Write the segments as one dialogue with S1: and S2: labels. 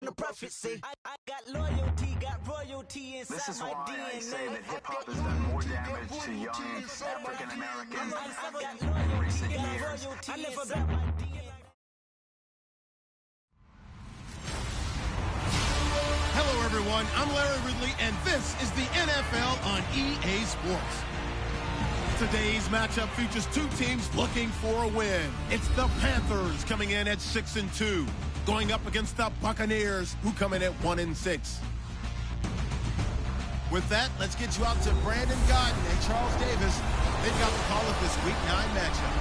S1: The prophet say, I got loyalty, got royalty inside
S2: This is
S1: my
S2: why
S1: DNA.
S2: I say that hip-hop has done more damage to young African Americans in recent years.
S1: I never got my DNA.
S3: Hello, everyone. I'm Larry Ridley, and this is the NFL on EA Sports. Today's matchup features two teams looking for a win. It's the Panthers coming in at 6-2, going up against the Buccaneers, who come in at 1-6. With that, let's get you out to Brandon Godden and Charles Davis. They've got the call of this Week 9 matchup.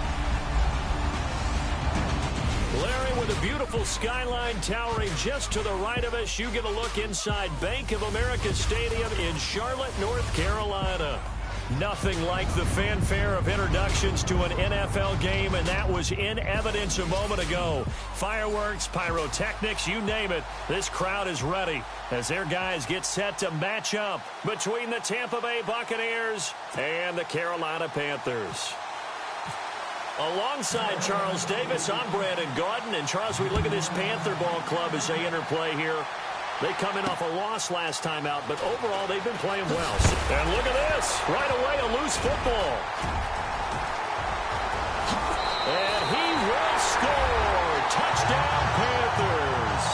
S4: Larry, with a beautiful skyline towering just to the right of us, you get a look inside Bank of America Stadium in Charlotte, North Carolina. Nothing like the fanfare of introductions to an NFL game, and that was in evidence a moment ago. Fireworks, pyrotechnics, you name it. This crowd is ready as their guys get set to match up between the Tampa Bay Buccaneers and the Carolina Panthers. Alongside Charles Davis, I'm Brandon Gaudin. And Charles, we look at this Panther ball club as they interplay here. They come in off a loss last time out, but overall they've been playing well. And look at this. Right away, a loose football. And he will score. Touchdown, Panthers.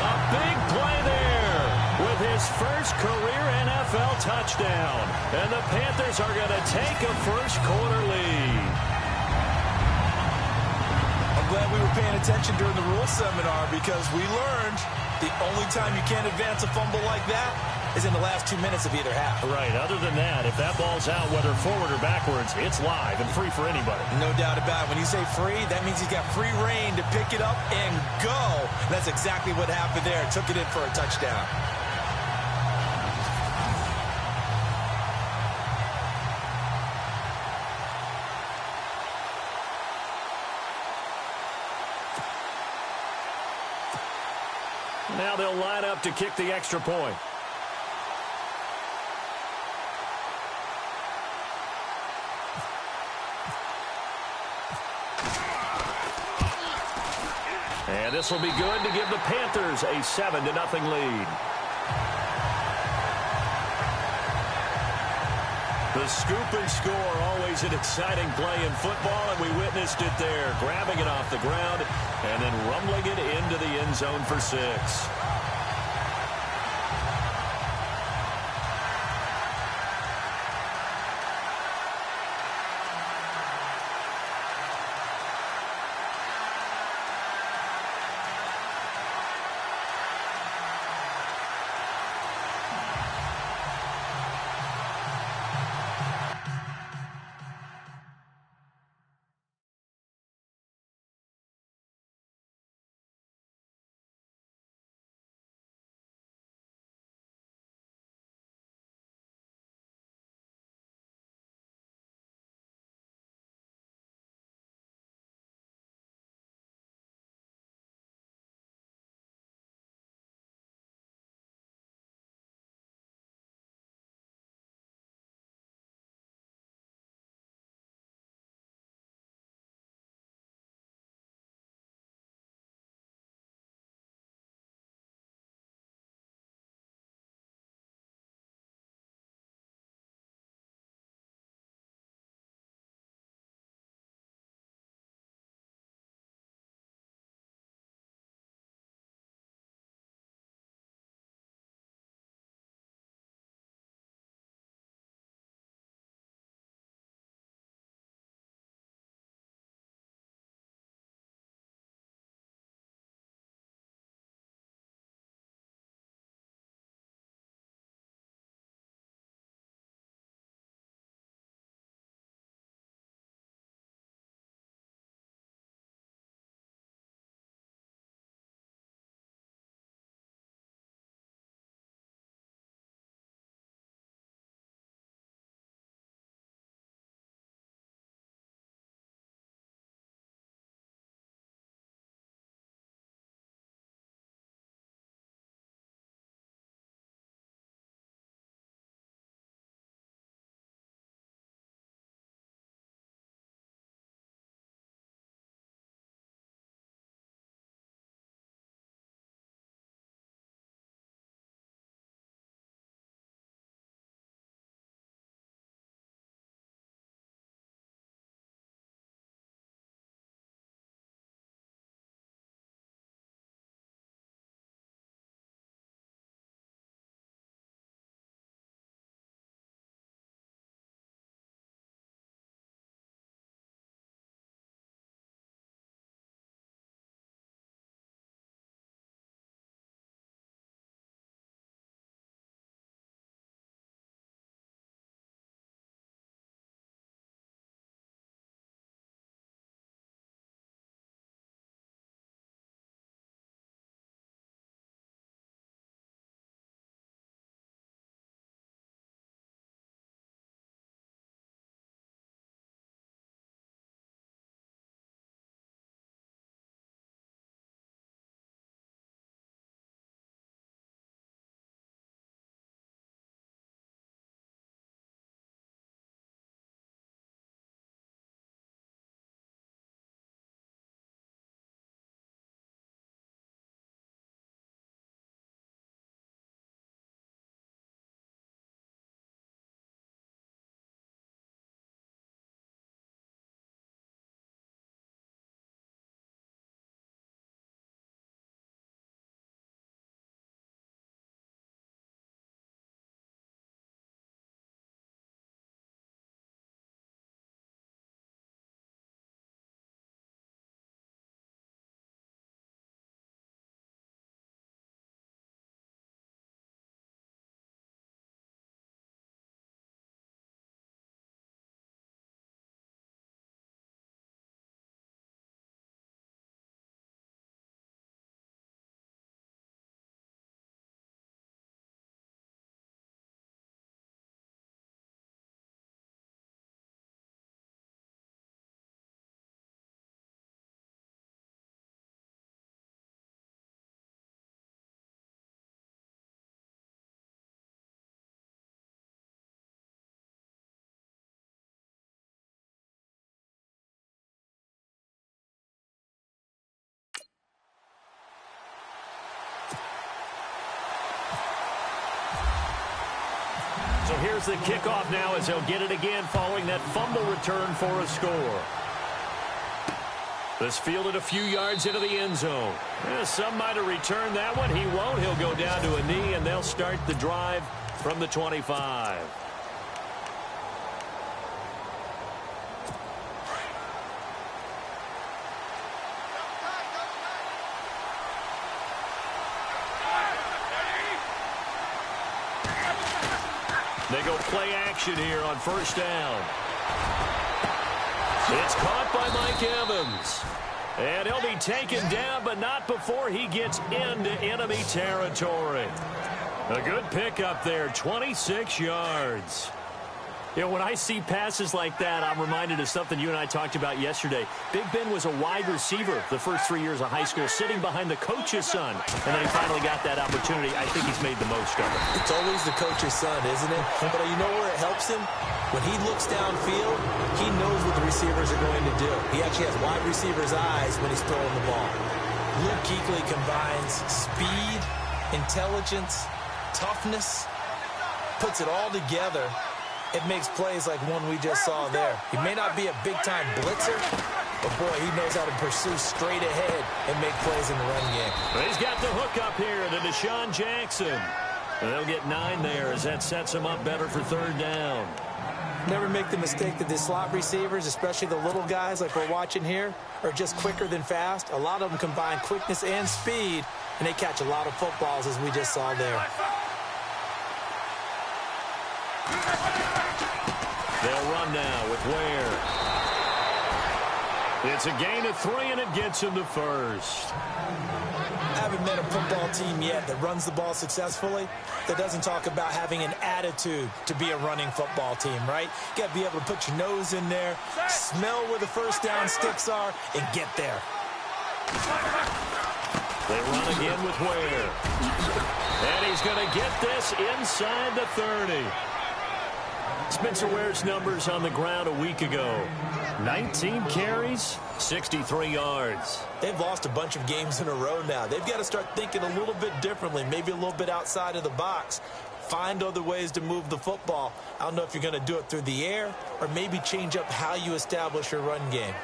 S4: A big play there with his first career NFL touchdown. And the Panthers are going to take a first-quarter lead.
S5: I'm glad we were paying attention during the rule seminar because we learned the only time you can't advance a fumble like that is in the last 2 minutes of either half.
S4: Right. Other than that, if that ball's out, whether forward or backwards, it's live and free for anybody.
S5: No doubt about it. When you say free, that means he's got free reign to pick it up and go. That's exactly what happened there. Took it in for a touchdown.
S4: Now they'll line up to kick the extra point. And this will be good to give the Panthers a 7-0 lead. The scoop and score, always an exciting play in football, and we witnessed it there, grabbing it off the ground and then rumbling it into the end zone for 6. So here's the kickoff now as he'll get it again following that fumble return for a score. This fielded a few yards into the end zone. Some might have returned that one. He won't. He'll go down to a knee, and they'll start the drive from the 25. They go play action here on first down. It's caught by Mike Evans. And he'll be taken down, but not before he gets into enemy territory. A good pickup there, 26 yards. You know, when I see passes like that, I'm reminded of something you and I talked about yesterday. Big Ben was a wide receiver the first 3 years of high school, sitting behind the coach's son. And then he finally got that opportunity. I think he's made the most of it.
S5: It's always the coach's son, isn't it? But you know where it helps him? When he looks downfield, he knows what the receivers are going to do. He actually has wide receivers' eyes when he's throwing the ball. Luke Kuechly combines speed, intelligence, toughness, puts it all together. It makes plays like one we just saw there. He may not be a big-time blitzer, but, boy, he knows how to pursue straight ahead and make plays in the run game.
S4: But he's got the hook up here to Deshaun Jackson. And they'll get 9 there as that sets him up better for third down.
S5: Never make the mistake that the slot receivers, especially the little guys like we're watching here, are just quicker than fast. A lot of them combine quickness and speed, and they catch a lot of footballs, as we just saw there.
S4: They'll run now with Ware. It's a gain of 3, and it gets him to first.
S5: I haven't met a football team yet that runs the ball successfully that doesn't talk about having an attitude to be a running football team, right? You got to be able to put your nose in there, smell where the first down sticks are, and get there.
S4: They run again with Ware. And he's going to get this inside the 30. Spencer Ware's numbers on the ground a week ago. 19 carries, 63 yards.
S5: They've lost a bunch of games in a row now. They've got to start thinking a little bit differently, maybe a little bit outside of the box. Find other ways to move the football. I don't know if you're going to do it through the air or maybe change up how you establish your run game.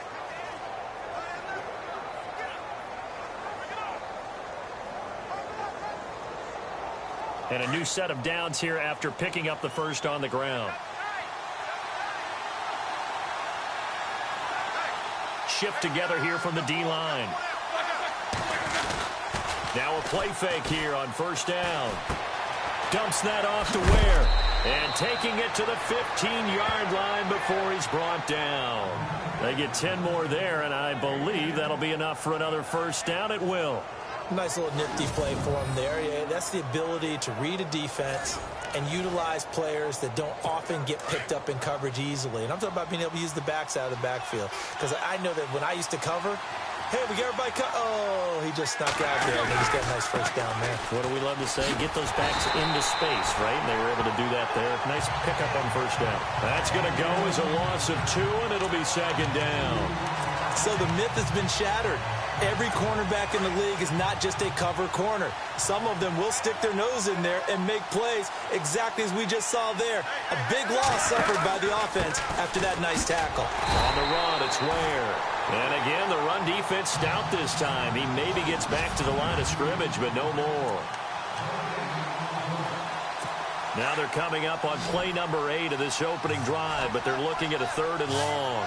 S4: And a new set of downs here after picking up the first on the ground. Shift together here from the D-line. Now a play fake here on first down. Dumps that off to Ware. And taking it to the 15-yard line before he's brought down. They get 10 more there, and I believe that'll be enough for another first down. It will.
S5: Nice little nifty play for him there. Yeah, that's the ability to read a defense and utilize players that don't often get picked up in coverage easily. And I'm talking about being able to use the backs out of the backfield. Because I know that when I used to cover, hey, we got everybody cut. Oh, he just snuck out there, and he's got a nice first down there.
S4: What do we love to say? Get those backs into space, right? And they were able to do that there. Nice pickup on first down. That's going to go as a loss of 2, and it'll be second down.
S5: So the myth has been shattered. Every cornerback in the league is not just a cover corner. Some of them will stick their nose in there and make plays exactly as we just saw there. A big loss suffered by the offense after that nice tackle.
S4: On the run, it's Ware. And again, the run defense stout this time. He maybe gets back to the line of scrimmage, but no more. Now they're coming up on play number 8 of this opening drive, but they're looking at a 3rd and long.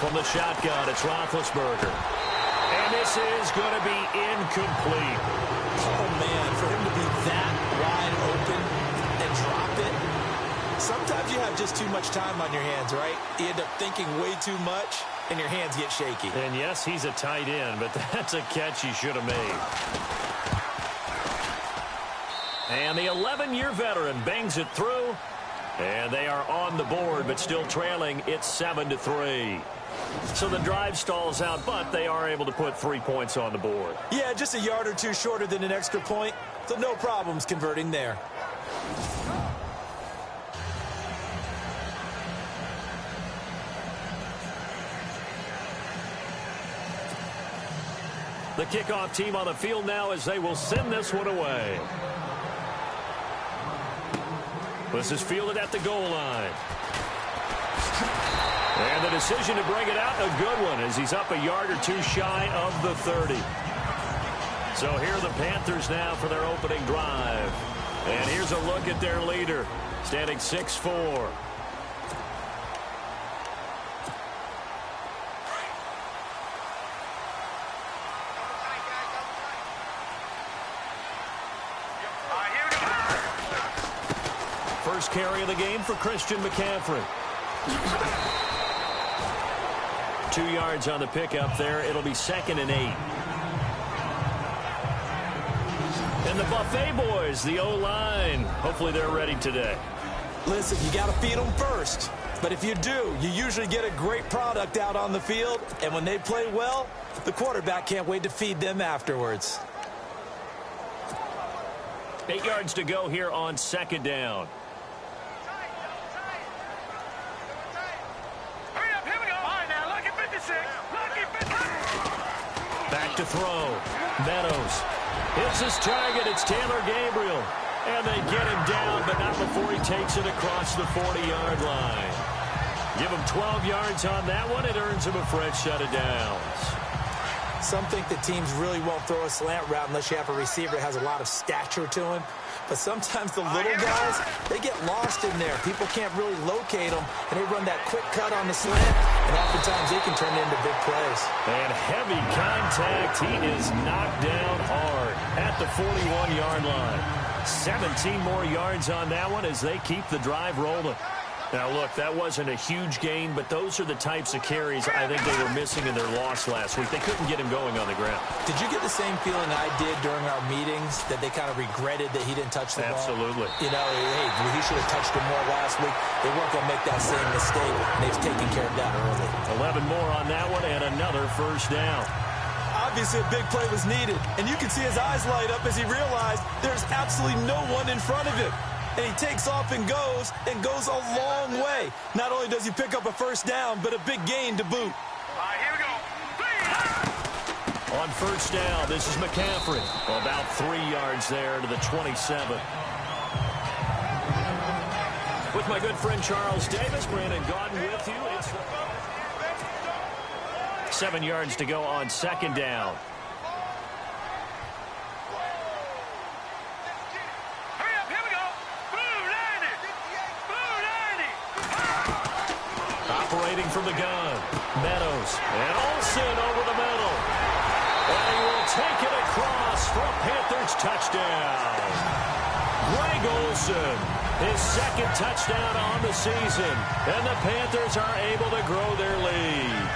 S4: From the shotgun, it's Roethlisberger. And this is going to be incomplete.
S5: Oh, man, for him to be that wide open and drop it. Sometimes you have just too much time on your hands, right? You end up thinking way too much, and your hands get shaky.
S4: And, yes, he's a tight end, but that's a catch he should have made. And the 11-year veteran bangs it through. And they are on the board, but still trailing. It's 7-3. So the drive stalls out, but they are able to put 3 points on the board.
S5: Yeah, just a yard or two shorter than an extra point, so no problems converting there.
S4: The kickoff team on the field now as they will send this one away. This is fielded at the goal line. And the decision to bring it out, a good one, as he's up a yard or two shy of the 30. So here are the Panthers now for their opening drive. And here's a look at their leader, standing 6'4". First carry of the game for Christian McCaffrey. 2 yards on the pickup there. It'll be 2nd and 8. And the Buffet boys, the O-line, hopefully they're ready today.
S5: Listen, you got to feed them first. But if you do, you usually get a great product out on the field. And when they play well, the quarterback can't wait to feed them afterwards.
S4: 8 yards to go here on 2nd down. Back to throw. Meadows hits his target. It's Taylor Gabriel. And they get him down, but not before he takes it across the 40-yard line. Give him 12 yards on that one. It earns him a fresh set of downs.
S5: Some think that teams really won't throw a slant route unless you have a receiver that has a lot of stature to him. But sometimes the little guys, they get lost in there. People can't really locate them, and they run that quick cut on the slant, and oftentimes they can turn it into big plays.
S4: And heavy contact. He is knocked down hard at the 41-yard line. 17 more yards on that one as they keep the drive rolling. Now, look, that wasn't a huge gain, but those are the types of carries I think they were missing in their loss last week. They couldn't get him going on the ground.
S5: Did you get the same feeling I did during our meetings, that they kind of regretted that he didn't touch the ball?
S4: Absolutely.
S5: You know, hey, he should have touched him more last week. They weren't going to make that same mistake, and they've taken care of that early.
S4: 11 more on that one and another first down.
S5: Obviously, a big play was needed, and you can see his eyes light up as he realized there's absolutely no one in front of him. And he takes off and goes a long way. Not only does he pick up a first down, but a big gain to boot.
S6: All right, here we go.
S4: On first down, this is McCaffrey. About 3 yards there to the 27. With my good friend Charles Davis, Brandon Gaudin with you. It's 7 yards to go on 2nd down. Operating from the gun, Meadows, and Olsen over the middle. And he will take it across for a Panthers touchdown. Greg Olsen, his 2nd touchdown on the season. And the Panthers are able to grow their lead.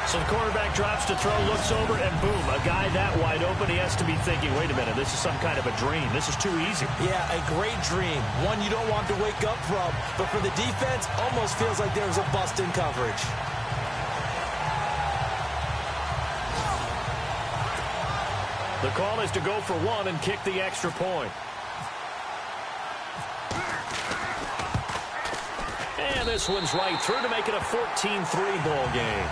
S4: So the quarterback drops to throw, looks over, and boom, a guy that wide open, he has to be thinking, wait a minute, this is some kind of a dream. This is too easy.
S5: Yeah, a great dream. One you don't want to wake up from. But for the defense, almost feels like there's a bust in coverage.
S4: The call is to go for one and kick the extra point. And this one's right through to make it a 14-3 ball game.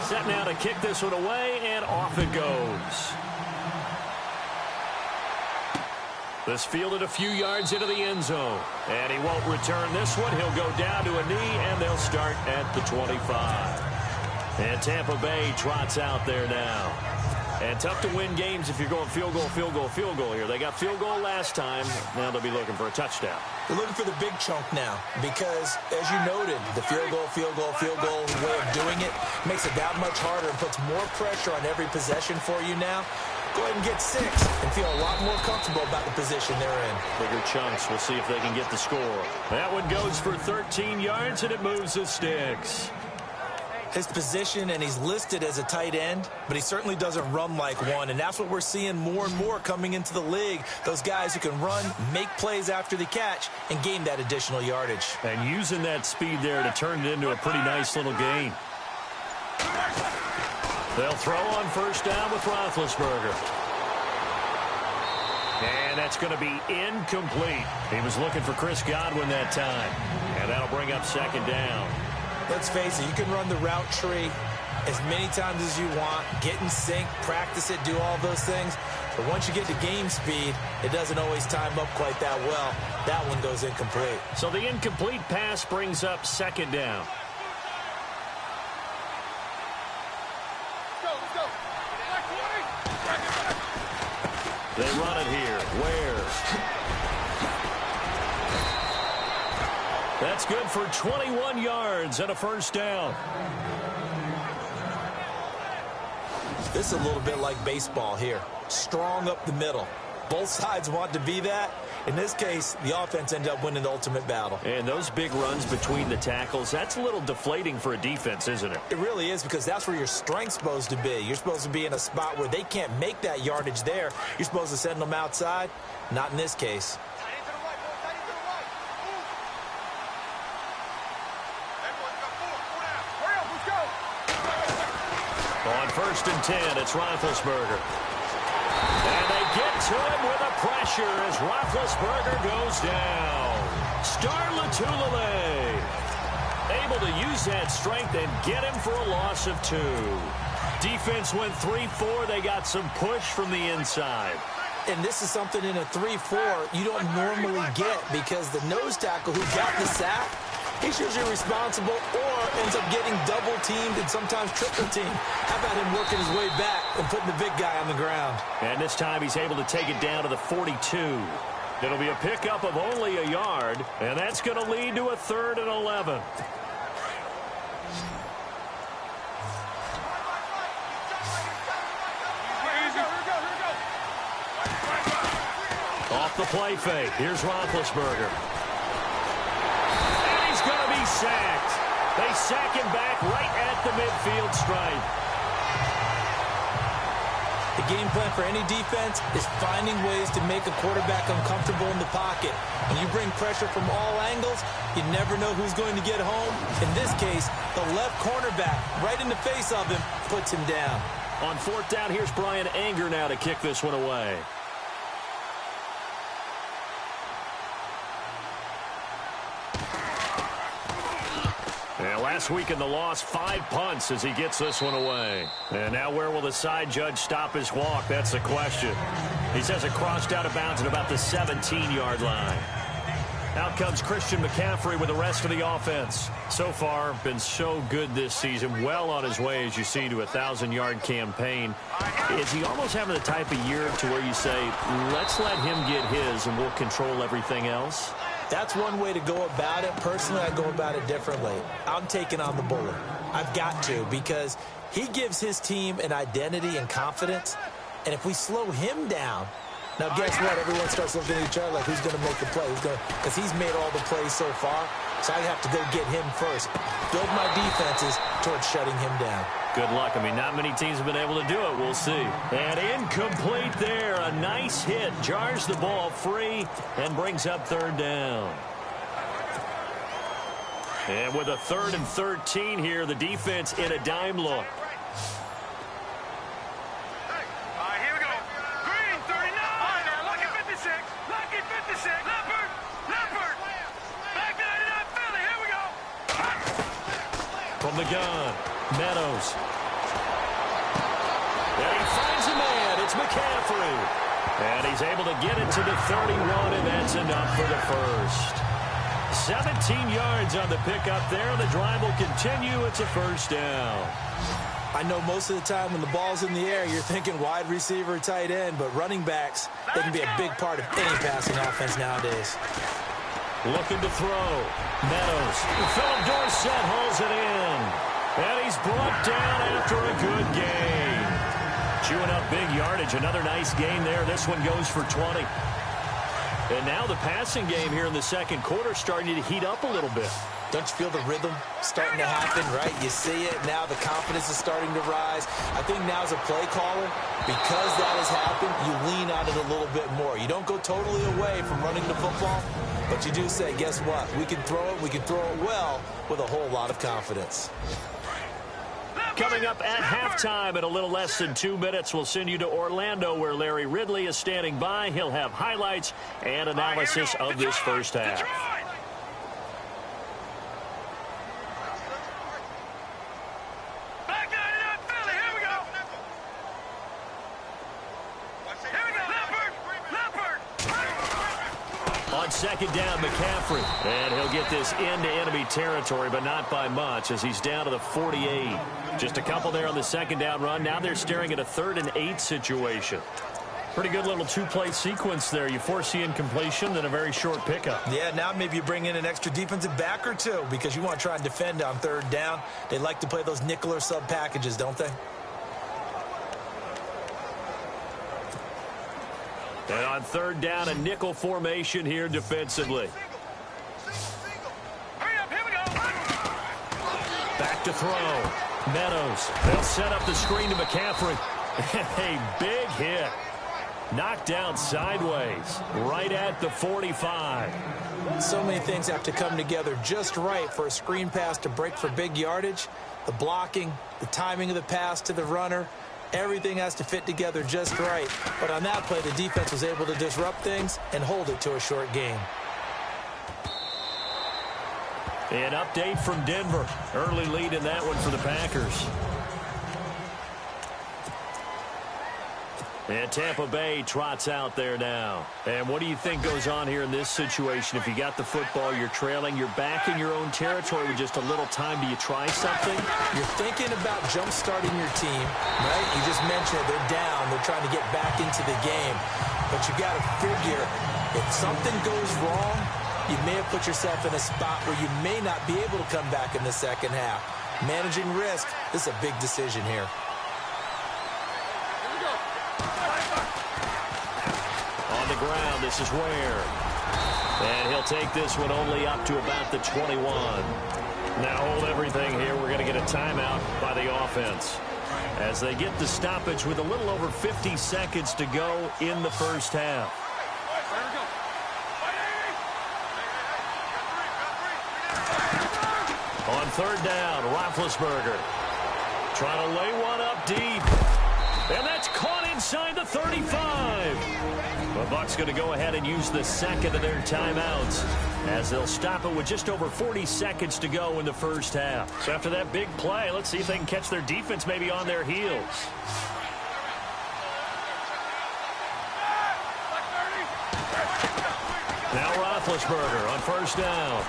S4: Set now to kick this one away, and off it goes. This fielded a few yards into the end zone. And he won't return this one. He'll go down to a knee, and they'll start at the 25. And Tampa Bay trots out there now. And tough to win games if you're going field goal, field goal, field goal here. They got field goal last time. Now they'll be looking for a touchdown.
S5: They're looking for the big chunk now because, as you noted, the field goal way of doing it makes it that much harder and puts more pressure on every possession for you now. Go ahead and get 6 and feel a lot more comfortable about the position they're in.
S4: Bigger chunks. We'll see if they can get the score. That one goes for 13 yards, and it moves the sticks.
S5: his position, and he's listed as a tight end, but he certainly doesn't run like one, and that's what we're seeing more and more coming into the league. Those guys who can run, make plays after the catch, and gain that additional yardage.
S4: And using that speed there to turn it into a pretty nice little gain. They'll throw on first down with Roethlisberger. And that's going to be incomplete. He was looking for Chris Godwin that time. And that'll bring up second down.
S5: Let's face it, you can run the route tree as many times as you want, get in sync, practice it, do all those things. But once you get to game speed, it doesn't always time up quite that well. That one goes incomplete.
S4: So the incomplete pass brings up second down. They run it here. Ware. That's good for 21 yards and a first down.
S5: This is a little bit like baseball here. Strong up the middle. Both sides want to be that. In this case, the offense ended up winning the ultimate battle.
S4: And those big runs between the tackles, that's a little deflating for a defense, isn't it?
S5: It really is, because that's where your strength's supposed to be. You're supposed to be in a spot where they can't make that yardage there. You're supposed to send them outside. Not in this case.
S4: On first and 10, it's Roethlisberger. And they get to him with a pressure as Roethlisberger goes down. Star Lotulelei able to use that strength and get him for a loss of 2. Defense went 3-4. They got some push from the inside.
S5: And this is something in a 3-4 you don't normally get, because the nose tackle who got the sack, he's usually responsible or ends up getting double-teamed and sometimes triple-teamed. How about him working his way back and putting the big guy on the ground? And
S4: this time he's able to take it down to the 42. It'll be a pickup of only a yard, and that's going to lead to a 3rd and 11. Off the play fake. Here's Roethlisberger. Going to be sacked. They sack him back right at the midfield stripe.
S5: The game plan for any defense is finding ways to make a quarterback uncomfortable in the pocket. When you bring pressure from all angles, you never know who's going to get home. In this case, the left cornerback, right in the face of him, puts him down.
S4: On 4th down, here's Brian Anger now to kick this one away. And last week in the loss, 5 punts as he gets this one away. And now where will the side judge stop his walk? That's the question. He says it crossed out of bounds at about the 17-yard line. Out comes Christian McCaffrey with the rest of the offense. So far, been so good this season. Well on his way, as you see, to a 1,000-yard campaign. Is he almost having the type of year to where you say, let's let him get his and we'll control everything else?
S5: That's one way to go about it. Personally, I go about it differently. I'm taking on the bullet. I've got to, because he gives his team an identity and confidence. And if we slow him down, now guess what? Everyone starts looking at each other like, who's going to make the play? Because he's made all the plays so far. So I have to go get him first. Build my defenses towards shutting him down.
S4: Good luck. I mean, not many teams have been able to do it. We'll see. And incomplete there. A nice hit. Jars the ball free and brings up 3rd down. And with a 3rd and 13 here, the defense in a dime look.
S6: Here we go. Green, 39. Lucky 56. Lucky 56. Leopard. Back 99, Philly. Here we go.
S4: From the gun, Meadows. And he finds a man. It's McCaffrey. And he's able to get it to the 31, and that's enough for the first. 17 yards on the pickup there. The drive will continue. It's a first down.
S5: I know most of the time when the ball's in the air, you're thinking wide receiver, tight end, but running backs, they can be a big part of any passing offense nowadays.
S4: Looking to throw. Meadows. Philip Dorsett hauls it in. And he's brought down after a good gain. Chewing up big yardage. Another nice gain there. This one goes for 20. And now the passing game here in the second quarter starting to heat up a little bit.
S5: Don't you feel the rhythm starting to happen, right? You see it. Now the confidence is starting to rise. I think now as a play caller, because that has happened, you lean on it a little bit more. You don't go totally away from running the football, but you do say, guess what? We can throw it. We can throw it well with a whole lot of confidence.
S4: Coming up at halftime in a little less than 2 minutes, we'll send you to Orlando where Larry Ridley is standing by. He'll have highlights and analysis of this first half. On second down, McCaffrey. And he'll get this into enemy territory, but not by much as he's down to the 48. Just a couple there on the second down run. Now they're staring at a 3rd and 8 situation. Pretty good little two-play sequence there. You force the incompletion, then a very short pickup.
S5: Yeah, now maybe you bring in an extra defensive back or two because you want to try and defend on 3rd down. They like to play those nickel or sub packages, don't they?
S4: And on 3rd down, a nickel formation here defensively. Back to throw. Meadows. They'll set up the screen to McCaffrey. And a big hit. Knocked down sideways. Right at the 45.
S5: So many things have to come together just right for a screen pass to break for big yardage. The blocking, the timing of the pass to the runner. Everything has to fit together just right. But on that play, the defense was able to disrupt things and hold it to a short gain.
S4: An update from Denver. Early lead in that one for the Packers. And Tampa Bay trots out there now. And what do you think goes on here in this situation? If you got the football, you're trailing, you're back in your own territory with just a little time. Do you try something?
S5: You're thinking about jump-starting your team, right? You just mentioned it. They're down. They're trying to get back into the game. But you got to figure, if something goes wrong, you may have put yourself in a spot where you may not be able to come back in the second half. Managing risk, this is a big decision here.
S4: On the ground, this is Ware. And he'll take this one only up to about the 21. Now hold everything here. We're going to get a timeout by the offense as they get the stoppage with a little over 50 seconds to go in the first half. On 3rd down, Roethlisberger trying to lay one up deep. And that's caught inside the 35. The Bucs going to go ahead and use the second of their timeouts as they'll stop it with just over 40 seconds to go in the first half. So after that big play, let's see if they can catch their defense maybe on their heels. Now Roethlisberger on 1st down.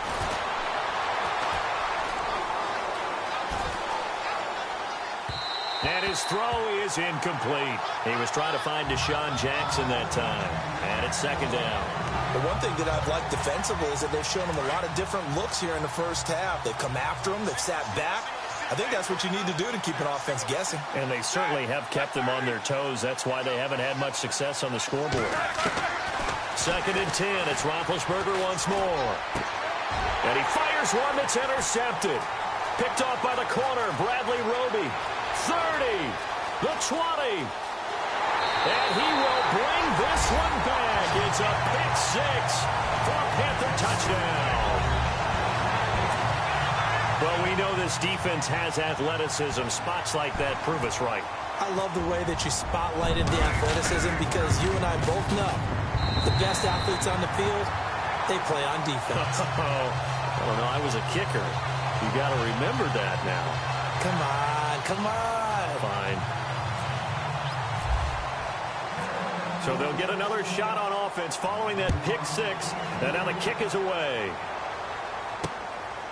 S4: And his throw is incomplete. He was trying to find Deshaun Jackson that time. And it's 2nd down.
S5: The one thing that I've liked defensively is that they've shown him a lot of different looks here in the first half. They've come after him. They've sat back. I think that's what you need to do to keep an offense guessing.
S4: And they certainly have kept them on their toes. That's why they haven't had much success on the scoreboard. 2nd and 10. It's Roethlisberger once more. And he fires one that's intercepted. Picked off by the corner, Bradley Roby. 30, the 20, and he will bring this one back. It's a pick 6 for a Panther touchdown. Well, we know this defense has athleticism. Spots like that prove us right.
S5: I love the way that you spotlighted the athleticism because you and I both know the best athletes on the field, they play on defense.
S4: I don't know. I was a kicker. You got to remember that now.
S5: Come on, come on.
S4: Fine. So they'll get another shot on offense following that pick 6. And now the kick is away.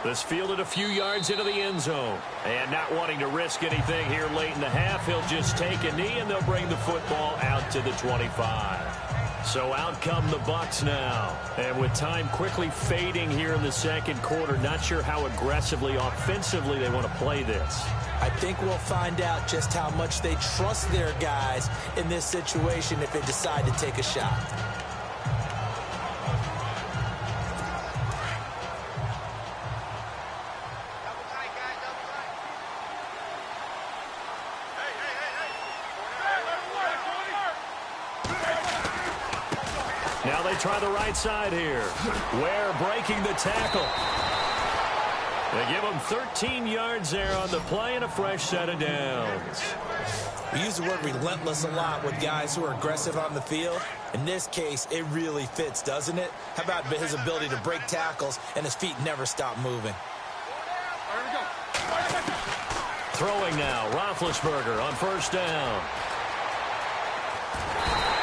S4: This fielded a few yards into the end zone. And not wanting to risk anything here late in the half, he'll just take a knee and they'll bring the football out to the 25. So out come the Bucs now. And with time quickly fading here in the second quarter, not sure how aggressively, offensively they want to play this.
S5: I think we'll find out just how much they trust their guys in this situation if they decide to take a shot.
S4: Now they try the right side here. Ware breaking the tackle. They give him 13 yards there on the play and a fresh set of downs.
S5: We use the word relentless a lot with guys who are aggressive on the field. In this case, it really fits, doesn't it? How about his ability to break tackles and his feet never stop moving?
S4: Throwing now, Roethlisberger on first down.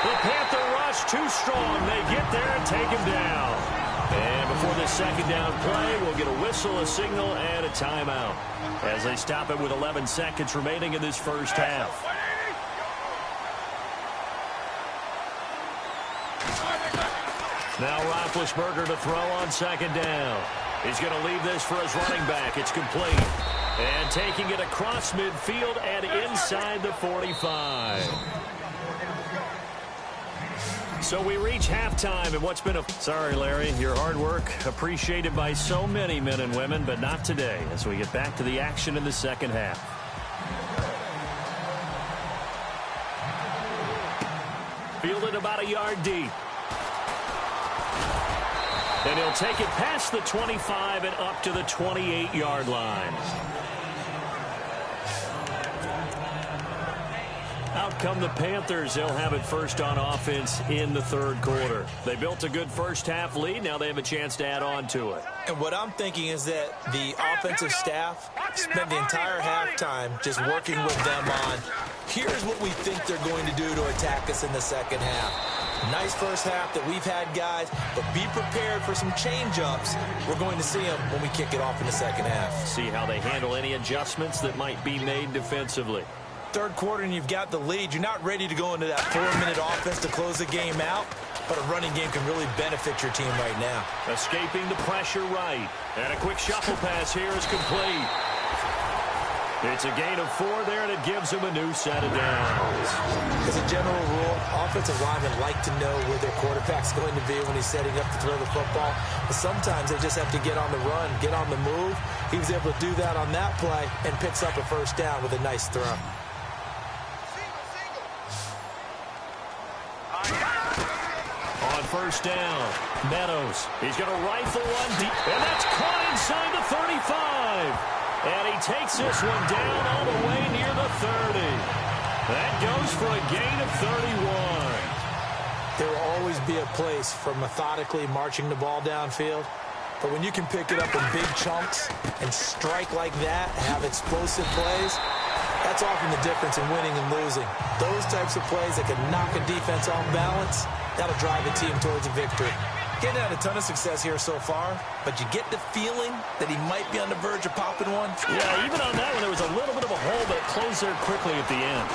S4: The Panther rush too strong. They get there and take him down. And before this second down play, we'll get a whistle, a signal, and a timeout as they stop it with 11 seconds remaining in this first half. Now Roethlisberger to throw on second down. He's going to leave this for his running back. It's complete. And taking it across midfield and inside the 45. So we reach halftime and what's been a... Sorry, Larry, your hard work appreciated by so many men and women, but not today as we get back to the action in the second half. Fielded about a yard deep. And he'll take it past the 25 and up to the 28-yard line. Out come the Panthers. They'll have it first on offense in the third quarter. They built a good first half lead. Now they have a chance to add on to it.
S5: And what I'm thinking is that the offensive staff spent the entire halftime just working with them on, here's what we think they're going to do to attack us in the second half. Nice first half that we've had, guys, but be prepared for some change-ups. We're going to see them when we kick it off in the second half.
S4: See how they handle any adjustments that might be made defensively.
S5: Third quarter and you've got the lead. You're not ready to go into that 4-minute offense to close the game out, but a running game can really benefit your team right now.
S4: Escaping the pressure right. And a quick shuffle pass here is complete. It's a gain of 4 there, and it gives him a new set of downs.
S5: As a general rule, offensive linemen like to know where their quarterback's going to be when he's setting up to throw the football. But sometimes they just have to get on the run, get on the move. He was able to do that on that play and picks up a first down with a nice throw.
S4: On first down, Meadows. He's going to rifle one deep, and that's caught inside the 35. And he takes this one down all the way near the 30. That goes for a gain of 31.
S5: There will always be a place for methodically marching the ball downfield. But when you can pick it up in big chunks and strike like that, have explosive plays, that's often the difference in winning and losing. Those types of plays that can knock a defense off balance, that'll drive a team towards a victory. Getting had a ton of success here so far, but you get the feeling that he might be on the verge of popping one.
S4: Yeah, even on that one, there was a little bit of a hole, but it closed there quickly at the end.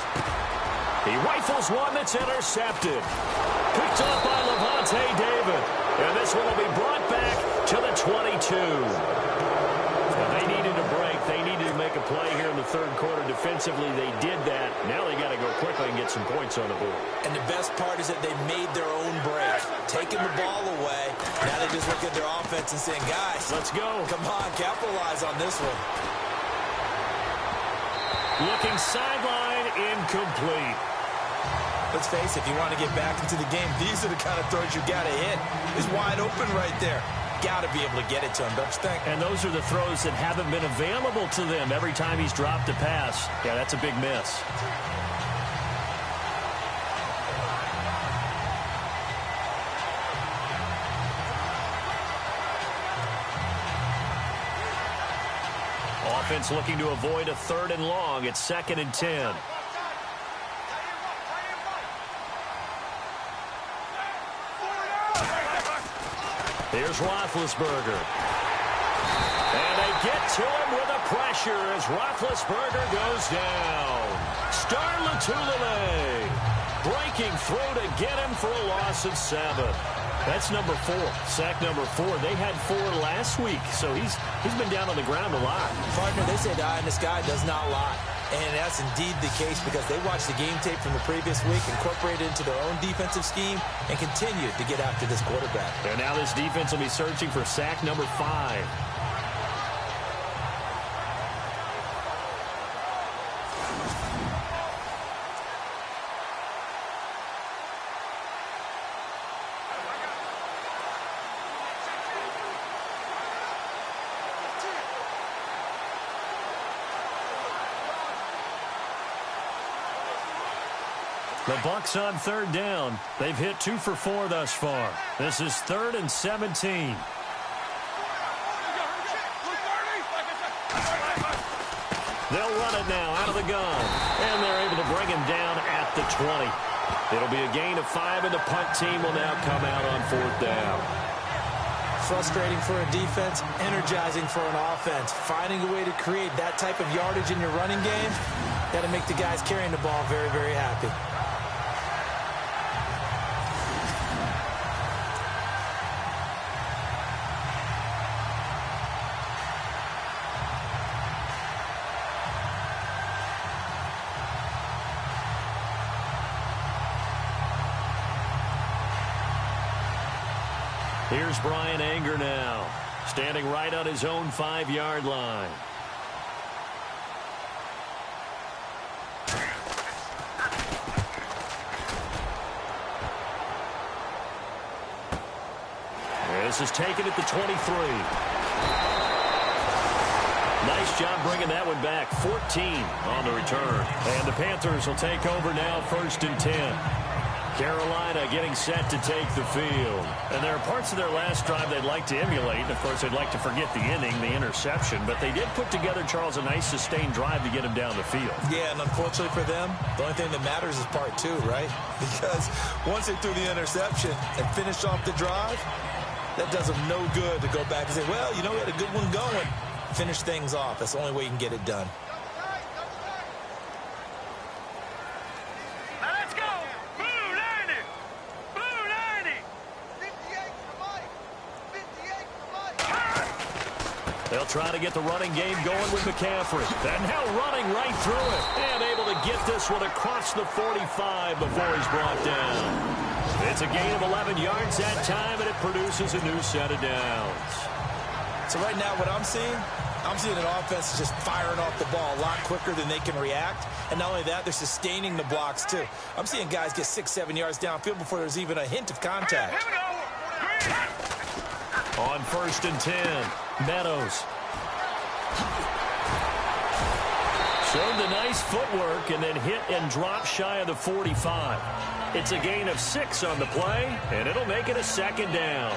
S4: He rifles one that's intercepted. Picked up by Levante David. And this one will be brought back to the 22. Now, they needed a break. They needed to make a play here in the third quarter defensively. They did that. Now they got to go quickly and get some points on the board.
S5: And the best part is that they made their own break. Taking the ball away. Now they just look at their offense and saying, guys,
S4: let's go.
S5: Come on, capitalize on this one.
S4: Looking sideline, incomplete.
S5: Let's face it, if you want to get back into the game, these are the kind of throws you got to hit. He's wide open right there. Got to be able to get it to him, don't you think?
S4: And those are the throws that haven't been available to them every time he's dropped a pass. Yeah, that's a big miss. Offense looking to avoid a 3rd and long. It's 2nd and 10. Here's Roethlisberger. And they get to him with the pressure as Roethlisberger goes down. Star Lotulelei breaking through to get him for a loss of 7. That's number 4. Sack number 4. They had 4 last week, so he's been down on the ground a lot.
S5: Partner, they say the eye in the sky does not lie. And that's indeed the case because they watched the game tape from the previous week, incorporated it into their own defensive scheme, and continued to get after this quarterback.
S4: And now this defense will be searching for sack number 5. The Bucs on third down. They've hit 2 for 4 thus far. This is 3rd and 17. They'll run it now out of the gun. And they're able to bring him down at the 20. It'll be a gain of 5, and the punt team will now come out on 4th down.
S5: Frustrating for a defense, energizing for an offense. Finding a way to create that type of yardage in your running game, got to make the guys carrying the ball very, very happy.
S4: Here's Brian Anger now, standing right on his own 5-yard line. This is taken at the 23. Nice job bringing that one back. 14 on the return. And the Panthers will take over now, 1st and 10. Carolina getting set to take the field. And there are parts of their last drive they'd like to emulate. And, of course, they'd like to forget the inning, the interception. But they did put together, Charles, a nice sustained drive to get him down the field.
S5: Yeah, and unfortunately for them, the only thing that matters is part 2, right? Because once they threw the interception and finished off the drive, that does them no good to go back and say, well, you know, we had a good one going. Finish things off. That's the only way you can get it done.
S4: They'll try to get the running game going with McCaffrey. And now running right through it. And able to get this one across the 45 before he's brought down. It's a gain of 11 yards that time, and it produces a new set of downs.
S5: So right now what I'm seeing an offense just firing off the ball a lot quicker than they can react. And not only that, they're sustaining the blocks too. I'm seeing guys get 6-7 yards downfield before there's even a hint of contact.
S4: On 1st and 10, Meadows. Showed the nice footwork and then hit and drop shy of the 45. It's a gain of 6 on the play, and it'll make it a 2nd down.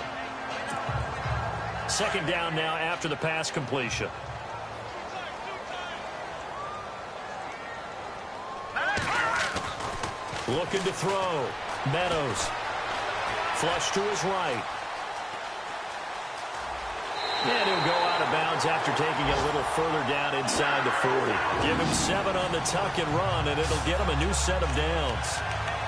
S4: 2nd down now after the pass completion. Looking to throw. Meadows. Flush to his right. And he'll go out of bounds after taking it a little further down inside the 40. Give him 7 on the tuck and run, and it'll get him a new set of downs.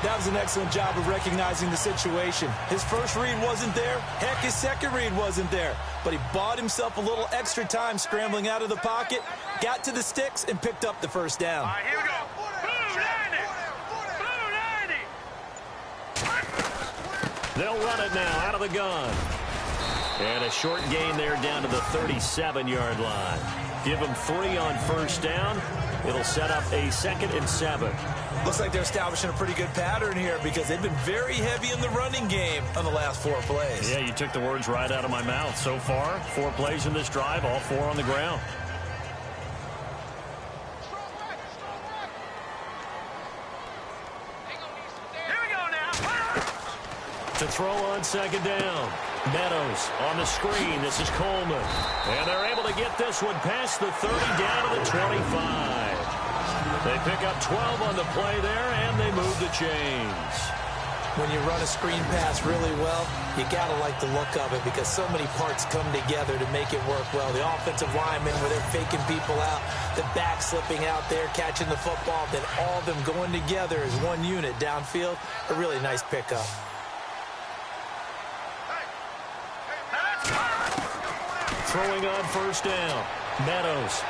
S5: That was an excellent job of recognizing the situation. His first read wasn't there. Heck, his second read wasn't there. But he bought himself a little extra time scrambling out of the pocket, got to the sticks, and picked up the 1st down.
S6: All right, here we go. Blue 90. Blue 90.
S4: They'll run it now out of the gun. And a short gain there down to the 37-yard line. Give them 3 on 1st down. It'll set up a 2nd and 7.
S5: Looks like they're establishing a pretty good pattern here because they've been very heavy in the running game on the last 4 plays.
S4: Yeah, you took the words right out of my mouth. So far, 4 plays in this drive, all 4 on the ground.
S6: Here we go now.
S4: To throw on 2nd down. Meadows on the screen. This is Coleman. And they're able to get this one past the 30 down to the 25. They pick up 12 on the play there, and they move the chains.
S5: When you run a screen pass really well, you got to like the look of it because so many parts come together to make it work well. The offensive linemen, where they're faking people out, the back slipping out there, catching the football, then all of them going together as one unit downfield. A really nice pickup.
S4: Throwing on 1st down. Meadows.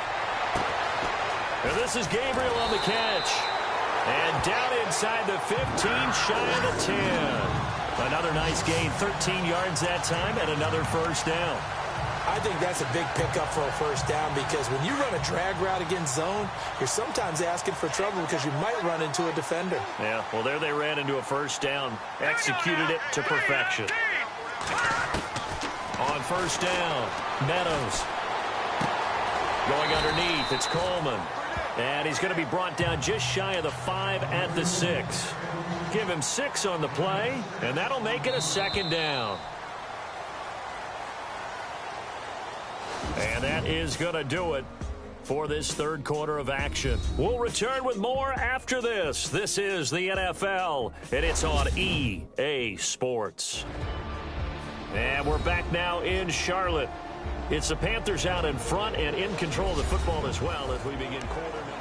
S4: And this is Gabriel on the catch. And down inside the 15, shy of the 10. Another nice gain, 13 yards that time, and another 1st down.
S5: I think that's a big pickup for a 1st down because when you run a drag route against zone, you're sometimes asking for trouble because you might run into a defender.
S4: Yeah, well, there they ran into a 1st down. Executed it to perfection. On 1st down, Meadows. Going underneath, it's Coleman. And he's going to be brought down just shy of the 5 at the 6. Give him 6 on the play, and that'll make it a second down. And that is going to do it for this third quarter of action. We'll return with more after this. This is the NFL, and it's on EA Sports. And we're back now in Charlotte. It's the Panthers out in front and in control of the football as well as we begin quarter number.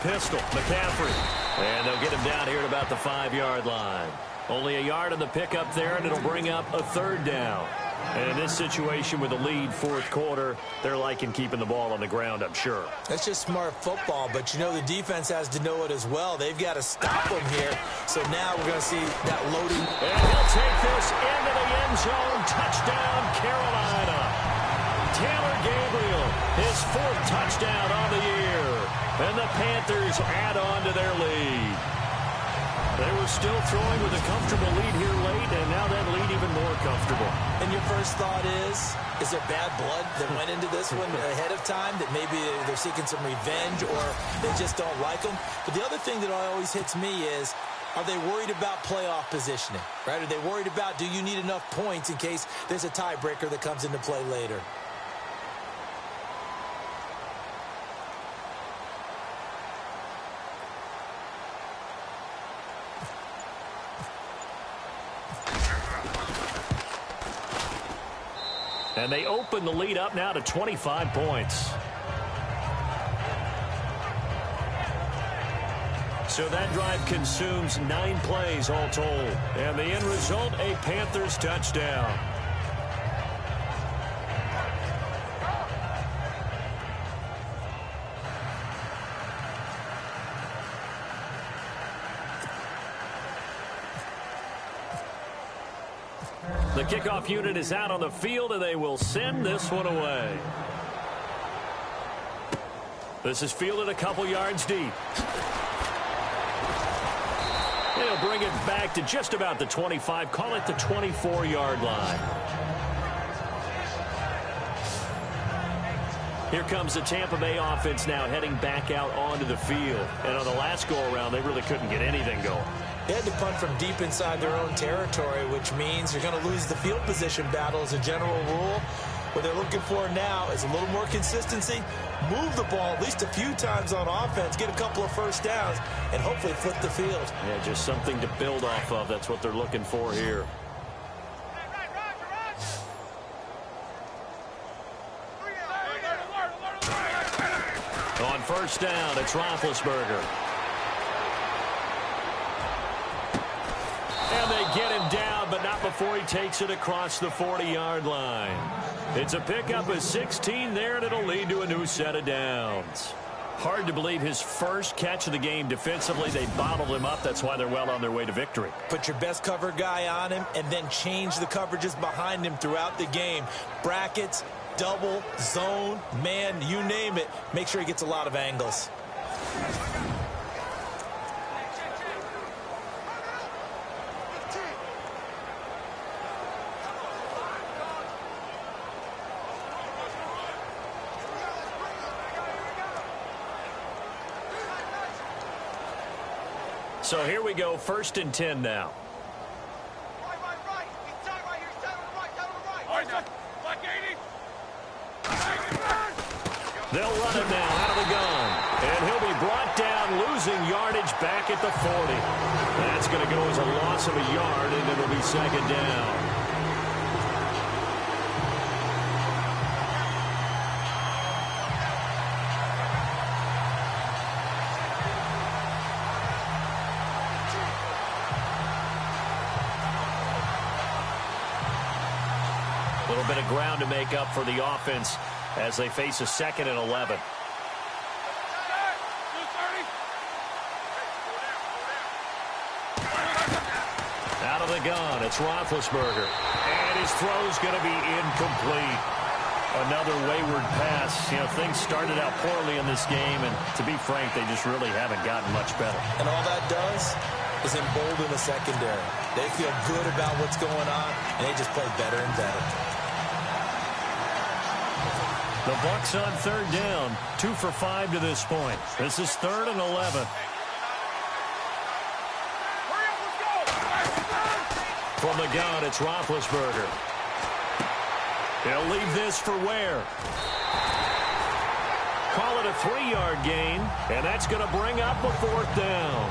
S4: Pistol, McCaffrey, and they'll get him down here at about the 5-yard line. Only a yard on the pickup there, and it'll bring up a third down. And in this situation with the lead fourth quarter, they're liking keeping the ball on the ground, I'm sure.
S5: That's just smart football, but you know the defense has to know it as well. They've got to stop them here. So now we're going to see that loading.
S4: And he'll take this into the end zone. Touchdown, Carolina. Taylor Gabriel, his 4th touchdown on the year. And the Panthers add on to their lead. They were still throwing with a comfortable lead here late, and now that lead even more comfortable.
S5: And your first thought is there bad blood that went into this one ahead of time, that maybe they're seeking some revenge or they just don't like them? But the other thing that always hits me is, are they worried about playoff positioning? Right? Are they worried about, do you need enough points in case there's a tiebreaker that comes into play later?
S4: And they open the lead up now to 25 points. So that drive consumes 9 plays all told. And the end result, a Panthers touchdown. The kickoff unit is out on the field, and they will send this one away. This is fielded a couple yards deep. They'll bring it back to just about the 25, call it the 24-yard line. Here comes the Tampa Bay offense now heading back out onto the field. And on the last go-around, they really couldn't get anything going.
S5: They had to punt from deep inside their own territory, which means you're going to lose the field position battle as a general rule. What they're looking for now is a little more consistency, move the ball at least a few times on offense, get a couple of first downs, and hopefully flip the field.
S4: Yeah, just something to build off of. That's what they're looking for here. On first down, it's Roethlisberger. And they get him down, but not before he takes it across the 40-yard line. It's a pickup of 16 there, and it'll lead to a new set of downs. Hard to believe his first catch of the game defensively. They bottled him up. That's why they're well on their way to victory.
S5: Put your best cover guy on him and then change the coverages behind him throughout the game. Brackets, double, zone, man, you name it. Make sure he gets a lot of angles.
S4: So here we go, 1st and 10 now. They'll run it now out of the gun. And he'll be brought down, losing yardage back at the 40. That's going to go as a loss of a yard, and it'll be second down. A little bit of ground to make up for the offense as they face a 2nd and 11. Out of the gun, it's Roethlisberger. And his throw's going to be incomplete. Another wayward pass. You know, things started out poorly in this game, and to be frank, they just really haven't gotten much better.
S5: And all that does, is embolden the secondary. They feel good about what's going on, and they just play better and better.
S4: The Bucs on third down, 2 for 5 to this point. This is 3rd and 11. From the gun, it's Roethlisberger. He'll leave this for Ware. Call it a 3-yard gain, and that's going to bring up a 4th down.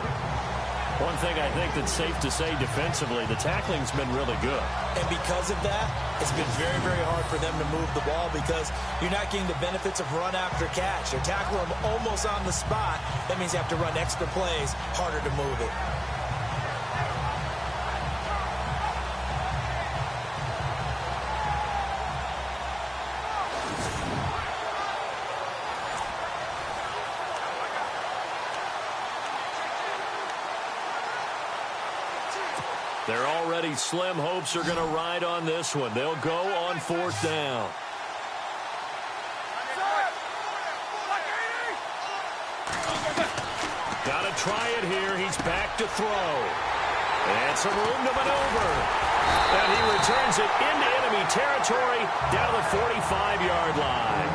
S4: One thing I think that's safe to say defensively, the tackling's been really good.
S5: And because of that, it's been very, very hard for them to move the ball because you're not getting the benefits of run after catch. They're tackling them almost on the spot. That means you have to run extra plays, harder to move it.
S4: Their already slim hopes are going to ride on this one. They'll go on 4th down. Got to try it here. He's back to throw. And some room to maneuver. And he returns it into enemy territory down the 45-yard line.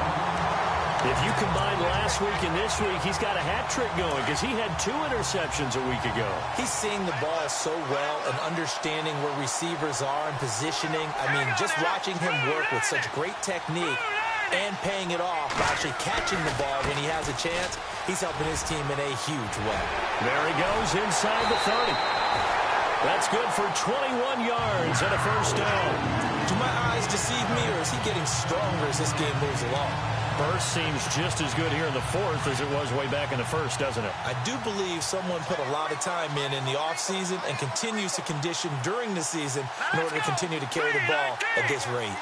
S4: If you combine last week and this week, he's got a hat trick going because he had 2 interceptions a week ago.
S5: He's seeing the ball so well and understanding where receivers are and positioning. I mean, just watching him work with such great technique and paying it off by actually catching the ball when he has a chance, he's helping his team in a huge way.
S4: There he goes inside the 30. That's good for 21 yards and a 1st down.
S5: Do my eyes deceive me, or is he getting stronger as this game moves along?
S4: Burst seems just as good here in the 4th as it was way back in the 1st, doesn't it?
S5: I do believe someone put a lot of time in the offseason and continues to condition during the season in order to continue to carry the ball at this rate.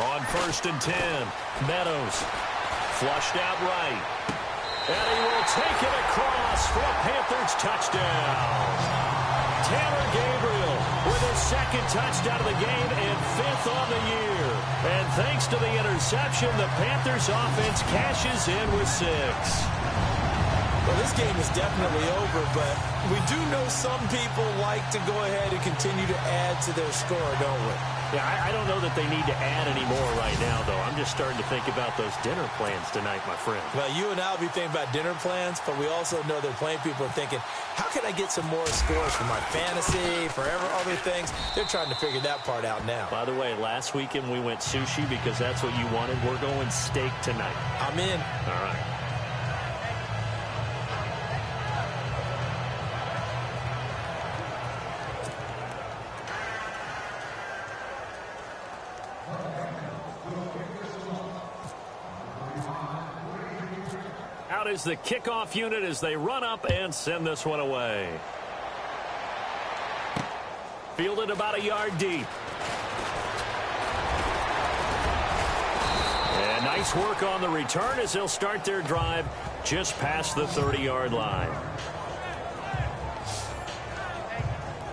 S4: On 1st and 10, Meadows flushed out right. And he will take it across for a Panthers touchdown. Taylor Gabriel with his 2nd touchdown of the game and 5th on the year. And thanks to the interception, the Panthers offense cashes in with 6.
S5: Well, this game is definitely over, but we do know some people like to go ahead and continue to add to their score, don't we?
S4: Yeah, I don't know that they need to add any more right now, though. I'm just starting to think about those dinner plans tonight, my friend.
S5: Well, you and I will be thinking about dinner plans, but we also know that plenty of people are thinking, how can I get some more scores for my fantasy, for other things? They're trying to figure that part out now.
S4: By the way, last weekend we went sushi because that's what you wanted. We're going steak tonight.
S5: I'm in.
S4: All right. Out is the kickoff unit as they run up and send this one away. Fielded about a yard deep. And nice work on the return as they'll start their drive just past the 30-yard line.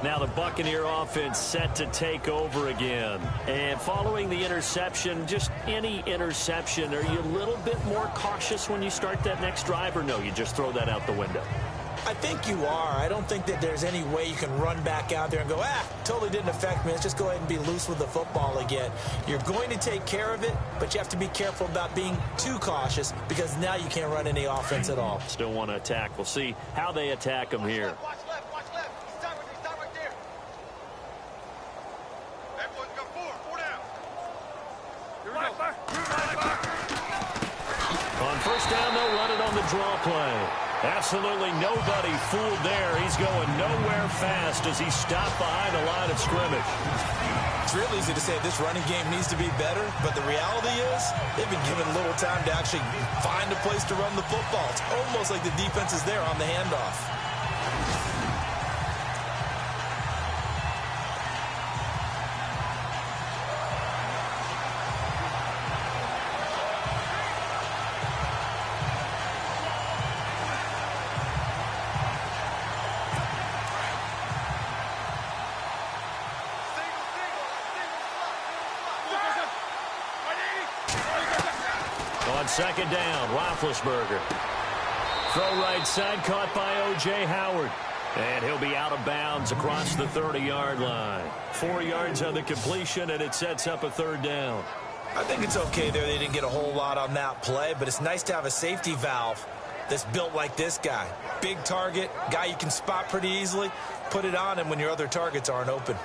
S4: Now the Buccaneer offense set to take over again. And following the interception, just any interception, are you a little bit more cautious when you start that next drive, or no, you just throw that out the window?
S5: I think you are. I don't think that there's any way you can run back out there and go, totally didn't affect me. Let's just go ahead and be loose with the football again. You're going to take care of it, but you have to be careful about being too cautious because now you can't run any offense at all.
S4: Still want to attack. We'll see how they attack them here.
S6: Watch left. Stop right there. Everyone's got 4 down. Here we go.
S4: On 1st down, they'll run it on the draw play. Absolutely nobody fooled there. He's going nowhere fast as he's stopped behind the line of scrimmage.
S5: It's real easy to say this running game needs to be better, but the reality is they've been given little time to actually find a place to run the football. It's almost like the defense is there on the handoff.
S4: On second down, Roethlisberger. Throw right side, caught by O.J. Howard. And he'll be out of bounds across the 30-yard line. 4 yards on the completion, and it sets up a third down.
S5: I think it's okay there. They didn't get a whole lot on that play, but it's nice to have a safety valve that's built like this guy. Big target, guy you can spot pretty easily. Put it on him when your other targets aren't open.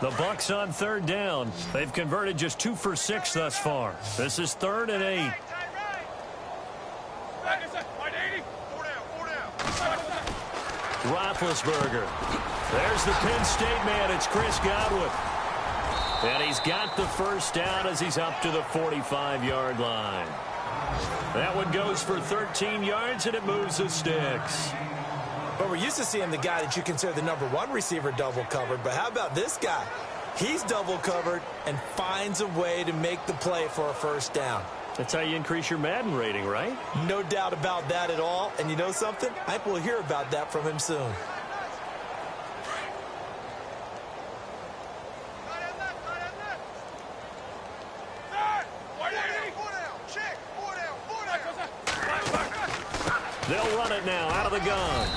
S4: The Bucs on third down. They've converted just 2 for 6 thus far. This is 3rd and 8. Roethlisberger. There's the Penn State man. It's Chris Godwin. And he's got the first down as he's up to the 45-yard line. That one goes for 13 yards, and it moves the sticks.
S5: But we're used to seeing the guy that you consider the #1 receiver double covered. But how about this guy? He's double covered and finds a way to make the play for a first down.
S4: That's how you increase your Madden rating, right?
S5: No doubt about that at all. And you know something? I think we'll hear about that from him soon.
S4: They'll run it now out of the gun.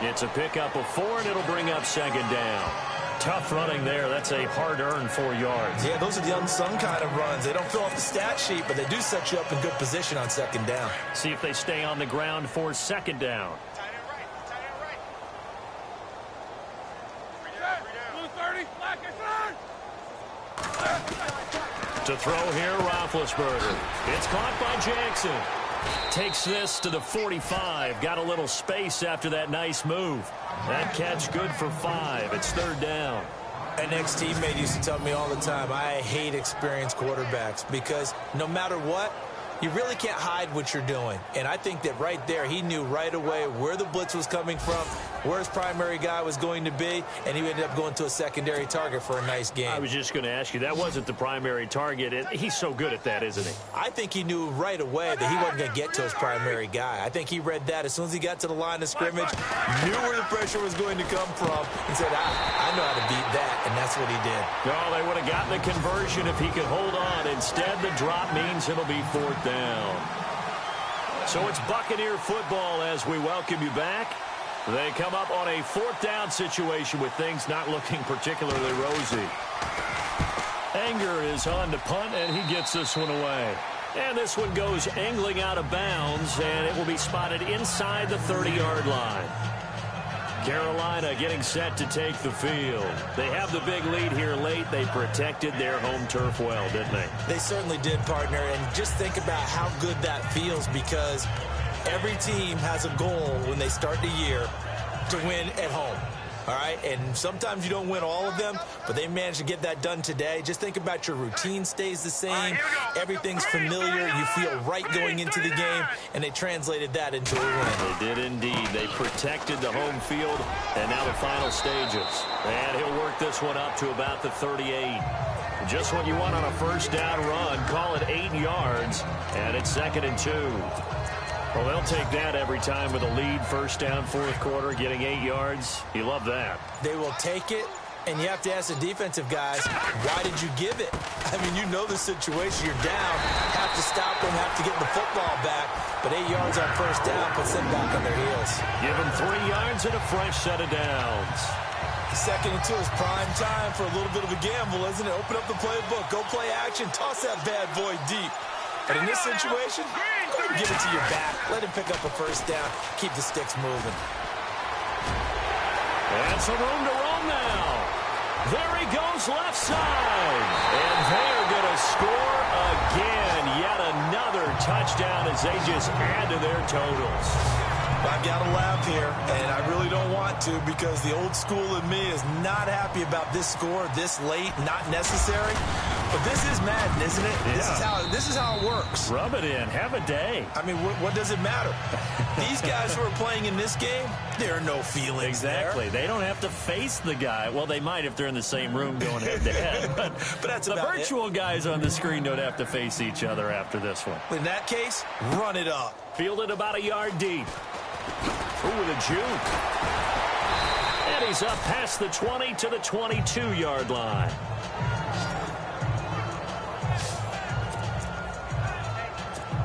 S4: It's a pickup of 4, and it'll bring up second down. Tough running there. That's a hard-earned 4 yards.
S5: Yeah, those are the unsung kind of runs. They don't fill off the stat sheet, but they do set you up in good position on second down.
S4: See if they stay on the ground for second down. To throw here, Roethlisberger. It's caught by Jackson. Takes this to the 45. Got a little space after that nice move. That catch good for 5. It's third down.
S5: An ex-teammate used to tell me all the time, I hate experienced quarterbacks because no matter what, you really can't hide what you're doing. And I think that right there, he knew right away where the blitz was coming from, where his primary guy was going to be, and he ended up going to a secondary target for a nice game.
S4: I was just going to ask you, that wasn't the primary target. He's so good at that, isn't he?
S5: I think he knew right away that he wasn't going to get to his primary guy. I think he read that as soon as he got to the line of scrimmage, knew where the pressure was going to come from, and said, I know how to beat that, and that's what he did.
S4: Oh, they would have gotten the conversion if he could hold on. Instead, the drop means it'll be 4th down. So it's Buccaneer football as we welcome you back. They come up on a 4th down situation with things not looking particularly rosy. Anger is on to punt, and he gets this one away. And this one goes angling out of bounds, and it will be spotted inside the 30-yard line. Carolina getting set to take the field. They have the big lead here late. They protected their home turf well, didn't they? They
S5: certainly did, partner. And just think about how good that feels because every team has a goal when they start the year to win at home. All right, and sometimes you don't win all of them, but they managed to get that done today. Just think about your routine stays the same. Everything's familiar. You feel right going into the game, and they translated that into a win.
S4: They did indeed. They protected the home field, and now the final stages. And he'll work this one up to about the 38. Just what you want on a first down run. Call it 8 yards, and it's 2nd and 2. Well, they'll take that every time with a lead. First down, 4th quarter, getting 8 yards. You love that.
S5: They will take it, and you have to ask the defensive guys, why did you give it? I mean, you know the situation. You're down, have to stop them, have to get the football back. But 8 yards on first down puts them back on their heels.
S4: Give them 3 yards and a fresh set of downs.
S5: 2nd and 2 is prime time for a little bit of a gamble, isn't it? Open up the playbook, go play action, toss that bad boy deep. But in this situation, go ahead and give it to your back. Let him pick up a first down. Keep the sticks moving.
S4: And some room to roam now. There he goes left side. And they're going to score again. Yet another touchdown as they just add to their totals.
S5: I've got to laugh here, and I really don't want to because the old school in me is not happy about this score this late, not necessary. But this is Madden, isn't it?
S4: Yeah.
S5: This this is how it works.
S4: Rub it in. Have a day.
S5: I mean, what does it matter? These guys who are playing in this game, there are no feelings
S4: Exactly.
S5: there.
S4: They don't have to face the guy. Well, they might if they're in the same room going head-to-head. But
S5: that's
S4: the
S5: about
S4: virtual guys on the screen don't have to face each other after this one.
S5: In that case, run it up.
S4: Fielded about a yard deep. Ooh, with a juke. And he's up past the 20 to the 22-yard line.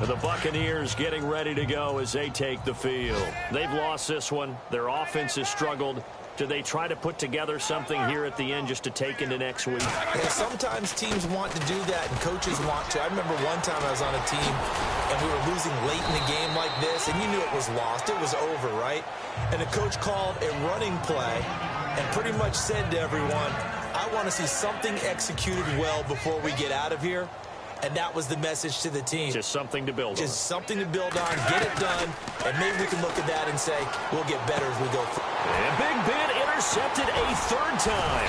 S4: The Buccaneers getting ready to go as they take the field. They've lost this one. Their offense has struggled. Do they try to put together something here at the end just to take into next week?
S5: Yeah, sometimes teams want to do that and coaches want to. I remember one time I was on a team and we were losing late in the game like this, and you knew it was lost. It was over, right? And the coach called a running play and pretty much said to everyone, I want to see something executed well before we get out of here. And that was the message to the team.
S4: Just something to build on.
S5: Just something to build on, get it done, and maybe we can look at that and say, we'll get better as we go forward.
S4: And Big Ben intercepted a third time.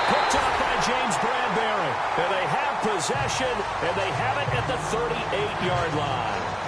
S4: Picked off by James Bradbury. And they have possession, and they have it at the 38-yard line.